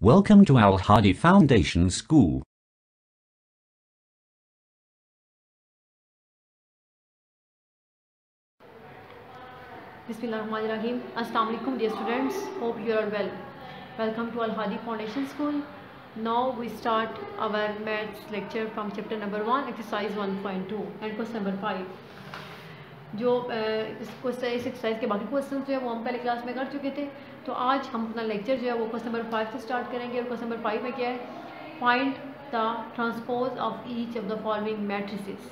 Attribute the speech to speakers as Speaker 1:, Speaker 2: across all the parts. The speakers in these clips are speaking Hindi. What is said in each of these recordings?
Speaker 1: Welcome to Al Hadi Foundation School.
Speaker 2: Bismillahirrahmanirrahim. Assalamu alaikum dear students. Hope you are well. Welcome to Al Hadi Foundation School. Now we start our maths lecture from chapter number 1, exercise 1.2 and question number 5. जो इस एक्सरसाइज के बाकी क्वेश्चन जो है वो हम पहले क्लास में कर चुके थे, तो आज हम अपना लेक्चर जो है वो क्वेश्चन नंबर 5 से स्टार्ट करेंगे। और क्वेश्चन नंबर 5 में क्या है, find the transpose of each of the following matrices.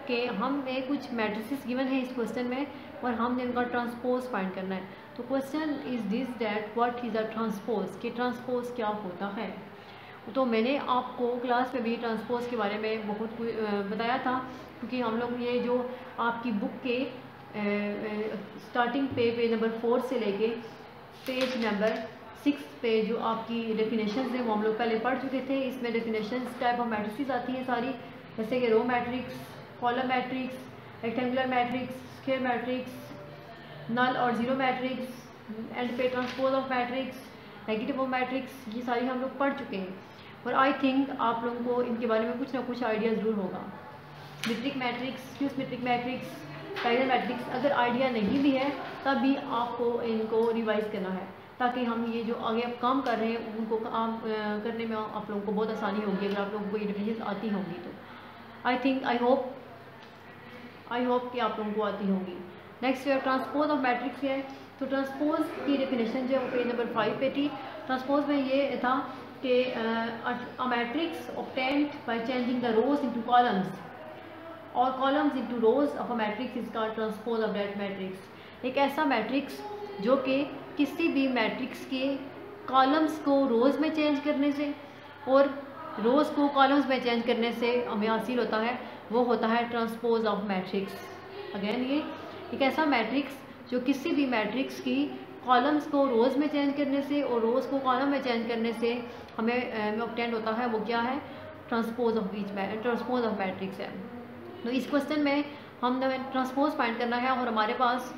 Speaker 2: कि हमें कुछ मैट्रिसेस गिवन है इस क्वेश्चन में और हमने उनका ट्रांसपोज फाइंड करना है। तो question is this that what is a transpose, कि ट्रांसपोज क्या होता है। तो मैंने आपको क्लास में भी ट्रांसपोज के बारे में बहुत कुछ बताया था, क्योंकि हम लोग ये जो आपकी बुक के स्टार्टिंग पेज नंबर 4 से लेके पेज नंबर 6 पे जो आपकी डेफिनेशंस हैं वो हम लोग पहले पढ़ चुके थे। इसमें डेफिनेशंस टाइप ऑफ मैट्रिसेस आती हैं सारी, जैसे कि row matrix, column matrix, rectangular matrix, square matrix, null और ज़ीरो मैट्रिक्स, एंड पे transpose of matrix, negative of matrix, ये सारी हम लोग पढ़ चुके हैं। और आई थिंक आप लोगों को इनके बारे में कुछ ना कुछ आइडिया ज़रूर होगा। Symmetric matrix, skew symmetric matrix, parallel matrix, अगर आइडिया नहीं भी है तब भी आपको इनको रिवाइज करना है, ताकि हम ये जो आगे आप काम कर रहे हैं उनको काम करने में आप लोगों को बहुत आसानी होगी, अगर आप लोगों को ये डिफिनेशन आती होंगी तो। आई होप कि आप लोगों को आती होंगी। नेक्स्ट जो ट्रांसपोज ऑफ मैट्रिक्स है, तो ट्रांसपोज की डेफिनेशन जो है वो पेज नंबर 5 पे थी। ट्रांसपोज में ये था कि a matrix obtained by changing the rows into columns और columns into rows of a matrix is called transpose of that matrix. एक ऐसा मैट्रिक्स जो कि किसी भी मैट्रिक्स के कॉलम्स को रोज़ में चेंज करने से और रोज़ को कॉलम्स में चेंज करने से हमें हासिल होता है, वो होता है ट्रांसपोज ऑफ मैट्रिक्स। अगेन ये एक ऐसा मैट्रिक्स जो किसी भी मैट्रिक्स की कॉलम्स को रोज़ में चेंज करने से और रोज़ को कॉलम में चेंज करने से हमें ऑब्टेन होता है, वो क्या है, ट्रांसपोज ऑफ मैट्रिक्स है। तो इस क्वेश्चन में हमने ट्रांसपोज फाइंड करना है और हमारे पास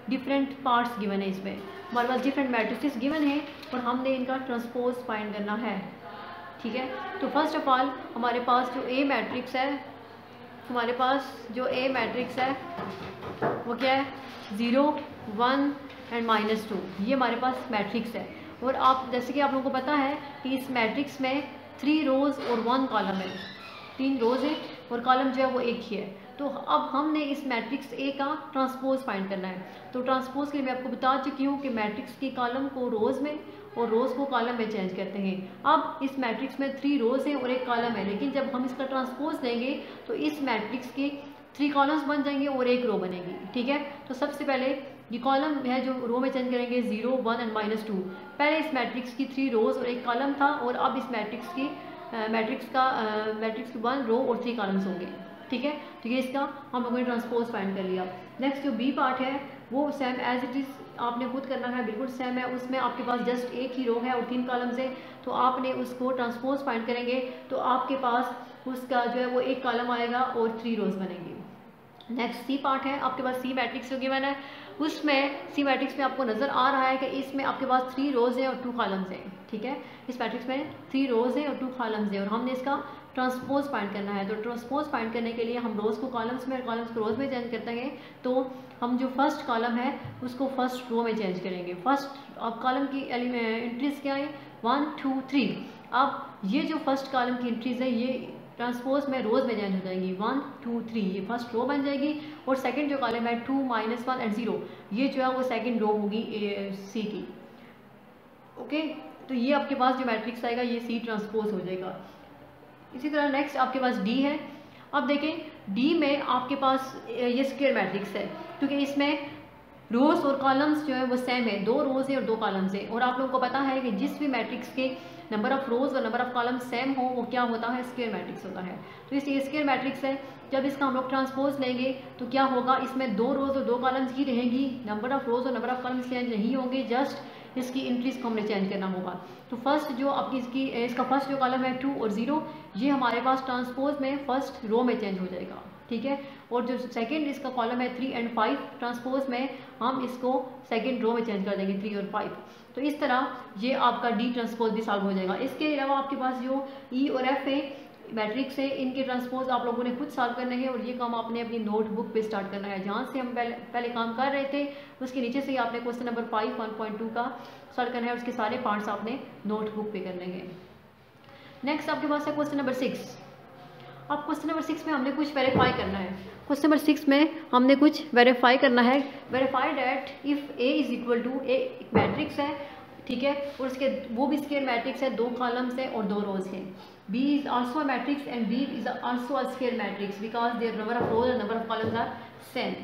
Speaker 2: डिफरेंट पार्ट्स गिवन है। इसमें हमारे पास डिफरेंट मैट्रिसेस गिवन है और हमने इनका ट्रांसपोज फाइंड करना है, ठीक है। तो फर्स्ट ऑफ ऑल हमारे पास जो ए मैट्रिक्स है, वो क्या है, 0, 1 एंड -2, ये हमारे पास मैट्रिक्स है। और आप जैसे कि आप लोगों को पता है कि इस मैट्रिक्स में 3 रोज़ और 1 कॉलम है, 3 रोज़ है और कॉलम जो है वो एक ही है। तो अब हमने इस मैट्रिक्स ए का ट्रांसपोज फाइंड करना है। तो ट्रांसपोज के लिए मैं आपको बता चुकी हूँ कि मैट्रिक्स की कॉलम को रोज़ में और रोज़ को कॉलम में चेंज करते हैं। अब इस मैट्रिक्स में 3 रोज़ हैं और एक कॉलम है, लेकिन जब हम इसका ट्रांसपोज लेंगे तो इस मैट्रिक्स के 3 कॉलम्स बन जाएंगे और एक रो बनेगी, ठीक है। तो सबसे पहले ये कॉलम है जो रो में चेंज करेंगे 0, 1 एंड -2। पहले इस मैट्रिक्स की 3 रोज़ और एक कॉलम था और अब इस मैट्रिक्स की 1 रो और 3 कॉलम्स होंगे, ठीक है। तो ये इसका हम लोगों ने ट्रांसपोज फाइंड कर लिया। नेक्स्ट जो बी पार्ट है वो सेम एज इट इज़ आपने खुद करना है, बिल्कुल सेम है। उसमें आपके पास जस्ट एक ही रो है और 3 कॉलम्स है, तो आपने उसको ट्रांसपोज फाइंड करेंगे तो आपके पास उसका जो है वो एक कॉलम आएगा और 3 रोज बनेंगी। नेक्स्ट सी पार्ट है, आपके पास सी मैट्रिक्स जो गिवन है, उसमें सी मैट्रिक्स में आपको नज़र आ रहा है कि इसमें आपके पास 3 रोज़ हैं और 2 कॉलम्स हैं, ठीक है। इस मैट्रिक्स में 3 रोज़ हैं और 2 कॉलम्स हैं और हमने इसका ट्रांसपोज फाइंड करना है। तो ट्रांसपोज फाइंड करने के लिए हम रोज़ को कॉलम्स में और कॉलम्स को रोज़ में चेंज करते हैं। तो हम जो फर्स्ट कॉलम है उसको फर्स्ट रो में चेंज करेंगे। फर्स्ट अब कॉलम की एंट्रीज क्या है, 1, 2, 3। अब ये जो फर्स्ट कॉलम की एंट्रीज है ये ट्रांसपोज में रोज़ में चेंज हो जाएंगी, 1, 2, 3, ये फर्स्ट रो बन जाएगी। और सेकंड जो कॉलम है 2, -1 एंड 0, ये जो है वो सेकंड रो होगी सी की, ओके। तो ये आपके पास जो मैट्रिक्स आएगा ये सी ट्रांसपोज हो जाएगा। इसी तरह नेक्स्ट आपके पास डी है। अब देखें डी में आपके पास ये स्क्वायर मैट्रिक्स है, क्योंकि इसमें रोज़ और कॉलम्स जो है वो सेम है, 2 रोज़ है और 2 कॉलम्स है। और आप लोगों को पता है कि जिस भी मैट्रिक्स के नंबर ऑफ रोज़ और नंबर ऑफ कॉलम्स सेम हो वो क्या होता है, स्क्वायर मैट्रिक्स होता है। तो इसलिए स्क्वायर मैट्रिक्स है, जब इसका हम लोग ट्रांसपोज लेंगे तो क्या होगा, इसमें 2 रोज़ और 2 कॉलम्स ही रहेंगी, नंबर ऑफ रोज़ और नंबर ऑफ कॉलम्स चेंज नहीं होंगे, जस्ट इसकी इंट्रीज को हमने चेंज करना होगा। तो फर्स्ट जो आपकी इसका फर्स्ट जो कॉलम है 2 और 0, ये हमारे पास ट्रांसपोज में फर्स्ट रो में चेंज हो जाएगा, ठीक है। और जो सेकंड इसका कॉलम है 3 एंड 5 ट्रांसपोज में हम इसको सेकंड रो में चेंज कर देंगे 3 और 5। तो इस तरह ये आपका डी ट्रांसपोज भी सॉल्व हो जाएगा। इसके अलावा आपके पास जो ई और एफ है मैट्रिक्स है, इनके ट्रांसपोज आप लोगों ने खुद सॉल्व करने हैं और ये काम आपने अपनी नोटबुक पे स्टार्ट करना है। जहाँ से हम पहले काम कर रहे थे उसके नीचे से ही आपने क्वेश्चन नंबर 5 1.2 का सॉल्व करना है, उसके सारे पार्ट्स आपने नोटबुक पे करने हैं। नेक्स्ट आपके पास है क्वेश्चन नंबर 6। अब क्वेश्चन नंबर 6 में हमने कुछ वेरीफाई करना है। क्वेश्चन नंबर 6 में हमने कुछ वेरीफाई करना है। Verify that if A is equal to A एक मैट्रिक्स है, ठीक है, और उसके वो भी स्क्वायर मैट्रिक्स है, 2 कॉलम्स है और 2 रोज हैं। B is also a matrix and B is also a square matrix because their number of rows and number of columns are same.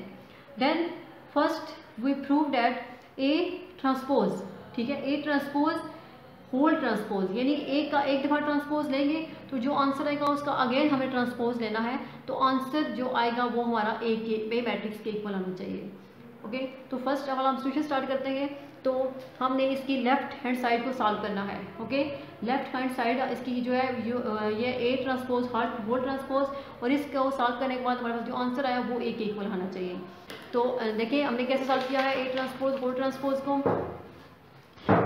Speaker 2: Then first we prove that A transpose, ठीक है, A transpose होल ट्रांसपोज, यानी A का एक दफ़ा ट्रांसपोज लेंगे तो जो आंसर आएगा उसका अगेन हमें ट्रांसपोज लेना है, तो आंसर जो आएगा वो हमारा ए मैट्रिक्स के इक्वल होना चाहिए। ओके, तो फर्स्ट अब हम सॉल्यूशन स्टार्ट करते हैं। तो हमने इसकी लेफ्ट हैंड साइड को सॉल्व करना है। ओके, लेफ्ट हैंड साइड इसकी जो है ये ए ट्रांसपोज होल ट्रांसपोज, और इसको सॉल्व करने के बाद हमारे पास जो आंसर आया वो ए के इक्वल आना चाहिए। तो देखिए हमने कैसे सॉल्व किया है ए ट्रांसपोज होल ट्रांसपोज को।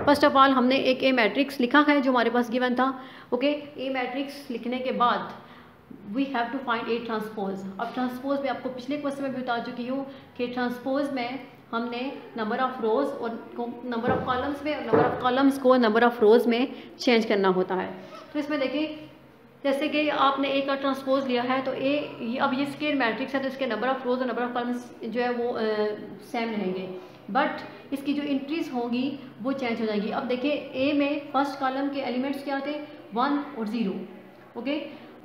Speaker 2: फर्स्ट ऑफ ऑल हमने एक ए मैट्रिक्स लिखा है जो हमारे पास गिवन था। ओके, ए मैट्रिक्स लिखने के बाद we have to find A transpose. अब ट्रांसपोज में आपको पिछले क्वेश्चन में भी बता चुकी हूँ कि ट्रांसपोज में हमने नंबर ऑफ रोज और नंबर ऑफ कॉलम्स में, नंबर ऑफ कॉलम्स को नंबर ऑफ रोज में चेंज करना होता है। तो इसमें देखिए जैसे कि आपने ए का ट्रांसपोज लिया है, तो अब ये स्क्वायर मैट्रिक्स है तो इसके नंबर ऑफ रोज और नंबर ऑफ कॉलम्स जो है वो सेम रहेंगे, बट इसकी जो एंट्रीज होंगी वो चेंज हो जाएगी। अब देखिए ए में फर्स्ट कॉलम के एलिमेंट्स क्या थे 1 और 0। ओके,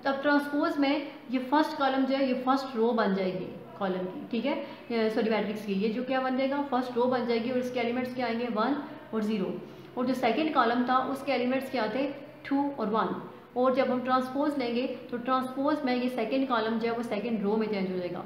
Speaker 2: तब ट्रांसपोज में ये फर्स्ट कॉलम जो है ये फर्स्ट रो बन जाएगी कॉलम की, ठीक है, सॉरी मैट्रिक्स की, ये जो क्या बन जाएगा फर्स्ट रो बन जाएगी और इसके एलिमेंट्स क्या आएंगे 1 और 0। और जो सेकंड कॉलम था उसके एलिमेंट्स क्या थे 2 और 1। और जब हम ट्रांसपोज लेंगे तो ट्रांसपोज में ये सेकंड कॉलम जो है वो सेकंड रो में चेंज हो जाएगा,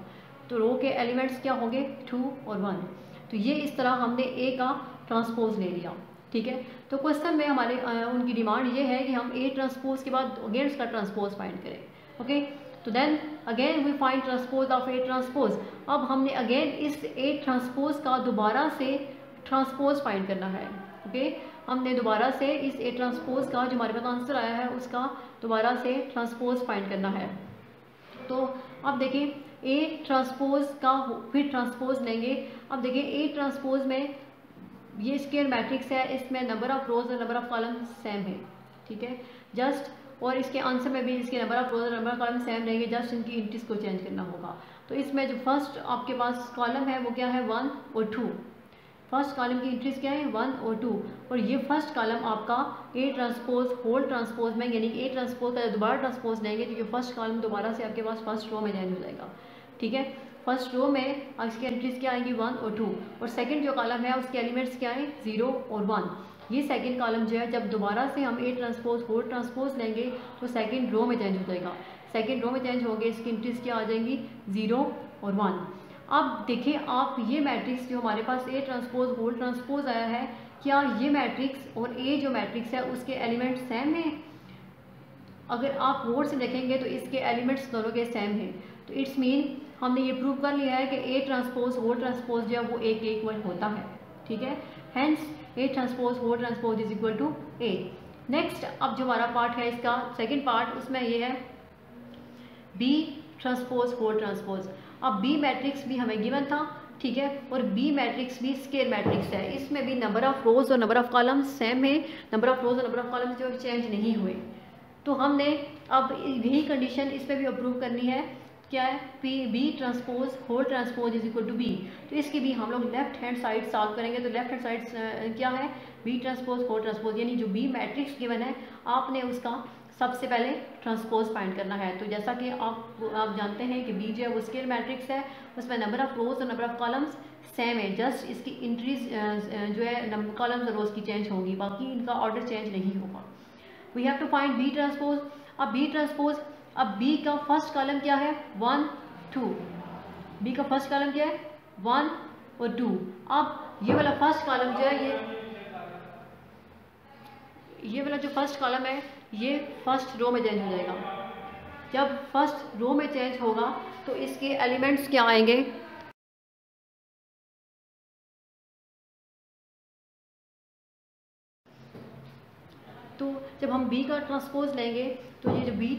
Speaker 2: तो रो के एलिमेंट्स क्या होंगे 2 और 1। तो ये इस तरह हमने ए का ट्रांसपोज ले लिया, ठीक है। तो क्वेश्चन में हमारे उनकी डिमांड ये है कि हम ए ट्रांसपोज के बाद अगेन उसका ट्रांसपोज फाइंड करें। ओके, तो then again we find transpose of A transpose. अब हमने अगेन इस ए ट्रांसपोज का दोबारा से ट्रांसपोज फाइंड करना है। ओके, हमने दोबारा से इस ए ट्रांसपोज का जो हमारे पास आंसर आया है उसका दोबारा से ट्रांसपोज फाइंड करना है। तो अब देखिए ए ट्रांसपोज का फिर ट्रांसपोज लेंगे। अब देखिए ए ट्रांसपोज में ये स्क्वायर मैट्रिक्स है, इसमें नंबर ऑफ रोज और नंबर ऑफ कॉलम सेम है, ठीक है, जस्ट, और इसके आंसर में भी इसके नंबर ऑफ रोज और नंबर ऑफ कॉलम सेम रहेंगे, जस्ट इनकी एंट्रीज को चेंज करना होगा। तो इसमें जो फर्स्ट आपके पास कॉलम है वो क्या है 1 और 2। फर्स्ट कॉलम की एंट्रीज क्या है 1 और 2, और ये फर्स्ट कॉलम आपका ए ट्रांसपोज होल ट्रांसपोज में, यानी ए ट्रांसपोज का दोबारा ट्रांसपोज लेंगे तो ये फर्स्ट कॉलम दोबारा से आपके पास फर्स्ट रो में चेंज हो जाएगा, ठीक है। फर्स्ट रो में इसकी एंट्रीज क्या आएंगी 1 और 2, और सेकंड जो कॉलम है उसके एलिमेंट्स क्या है 0 और 1। ये सेकंड कॉलम जो है जब दोबारा से हम ए ट्रांसपोज होल ट्रांसपोज लेंगे तो सेकंड रो में चेंज हो जाएगा। सेकंड रो में चेंज होंगे, इसकी एंट्रीज क्या आ जाएंगी 0 और 1। अब देखिए आप ये मैट्रिक्स जो हमारे पास ए ट्रांसपोज होल ट्रांसपोज आया है, क्या ये मैट्रिक्स और ए जो मैट्रिक्स है उसके एलिमेंट्स सेम हैं? अगर आप गौर से देखेंगे तो इसके एलिमेंट्स दोनों के सेम हैं, तो इट्स मीन हमने ये प्रूव कर लिया है कि ए ट्रांसपोज होल ट्रांसपोज जो है वो ए के इक्वल होता है, ठीक है। Hence A transpose whole transpose is equal to A. Next अब जो हमारा पार्ट है इसका सेकंड पार्ट, उसमें ये है बी ट्रांसपोज होल ट्रांसपोज। अब बी मैट्रिक्स भी हमें गिवन था, ठीक है, और बी मैट्रिक्स भी स्क्वायर मैट्रिक्स है, इसमें भी नंबर ऑफ रोज और नंबर ऑफ कॉलम्स सेम है, नंबर ऑफ रोज और नंबर ऑफ कॉलम्स जो चेंज नहीं हुए। तो हमने अब यही कंडीशन इस पर भी अप्रूव करनी है, क्या है B transpose whole transpose is equal to B. तो इसकी भी हम लोग लेफ्ट हैंड साइड सॉल्व करेंगे। तो लेफ्ट हैंड साइड क्या है बी ट्रांसपोज होल ट्रांसपोज, यानी जो बी मैट्रिक्स गिवन है आपने उसका सबसे पहले ट्रांसपोज फाइंड करना है। तो जैसा कि आप जानते हैं कि बी जो है वो स्क्वायर मैट्रिक्स है, उसमें नंबर ऑफ रोज और नंबर ऑफ कॉलम्स सेम है, जस्ट इसकी इंट्रीज जो है नंबर कॉलम्स और रोज की चेंज होगी, बाकी इनका ऑर्डर चेंज नहीं होगा। We have to find B transpose. अब बी ट्रांसपोज, अब बी का फर्स्ट कॉलम क्या है 1 2, बी का फर्स्ट कॉलम क्या है 1 और 2। अब ये वाला फर्स्ट कॉलम जो है ये वाला जो फर्स्ट कॉलम है ये फर्स्ट रो में चेंज हो जाएगा, जब फर्स्ट रो में चेंज होगा तो इसके एलिमेंट्स क्या आएंगे, तो जब हम बी का ट्रांसपोज लेंगे तो ये जो बी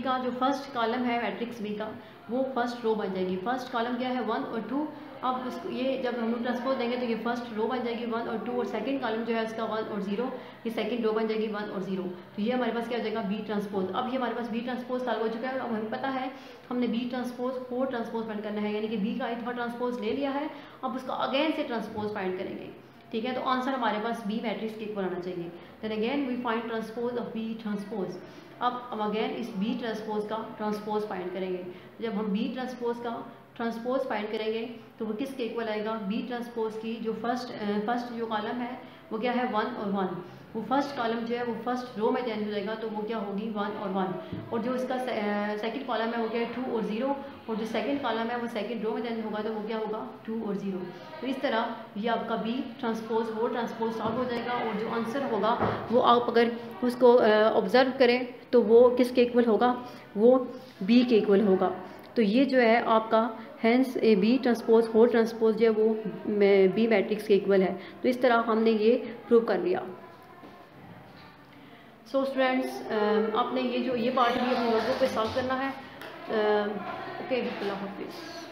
Speaker 2: का जो फर्स्ट कॉलम है मैट्रिक्स बी का, वो फर्स्ट रो बन जाएगी। फर्स्ट कॉलम क्या है 1 और 2। अब इसको ये जब हम लोग ट्रांसपोज देंगे तो ये फर्स्ट रो बन जाएगी 1 और 2, और सेकंड कॉलम जो है उसका 1 और 0, ये सेकंड रो बन जाएगी 1 और 0। तो ये हमारे पास क्या हो जाएगा बी ट्रांसपोज। अब ये हमारे पास बी ट्रांसपोज सॉल्व हो चुका है। अब हमें पता है हमने बी ट्रांसपोज 4 ट्रांसपोज फाइंड करना है, यानी कि बी का एक दफ़ा ट्रांसपोज ले लिया है, अब उसका अगेन से ट्रांसपोज फाइंड करेंगे। ठीक है, तो आंसर हमारे पास बी मैट्रिक्स के इक्वल आना चाहिए। Then again we find transpose of B transpose. अब हम अगेन इस बी ट्रांसपोज का ट्रांसपोज फाइंड करेंगे। जब हम बी ट्रांसपोज का ट्रांसपोज फाइंड करेंगे तो वो किसके इक्वल आएगा, बी ट्रांसपोज की जो फर्स्ट जो कॉलम है वो क्या है 1 और 1। वो फर्स्ट कॉलम जो है वो फर्स्ट रो में चेंज हो जाएगा, तो वो क्या होगी 1 और 1। और जो इसका सेकंड कॉलम है वो क्या है 2 और 0, और जो सेकंड कॉलम है वो सेकंड रो में चेंज होगा, तो वो क्या होगा 2 और 0। तो इस तरह ये आपका बी ट्रांसपोज वो ट्रांसपोज सॉल्व हो जाएगा, और जो आंसर होगा वो आप अगर उसको ऑब्जर्व करें तो वो किसके इक्वल होगा, वो बी के इक्वल होगा। तो ये जो है आपका हैंस ए बी ट्रांसपोज हो ट्रांसपोज जो है वो बी मैट्रिक्स के इक्वल है। तो इस तरह हमने ये प्रूव कर लिया। सो स्टूडेंट्स आपने ये पार्ट भी अपने नोटबुक पे सॉल्व करना है। ओके, अल्लाह हाफिज़।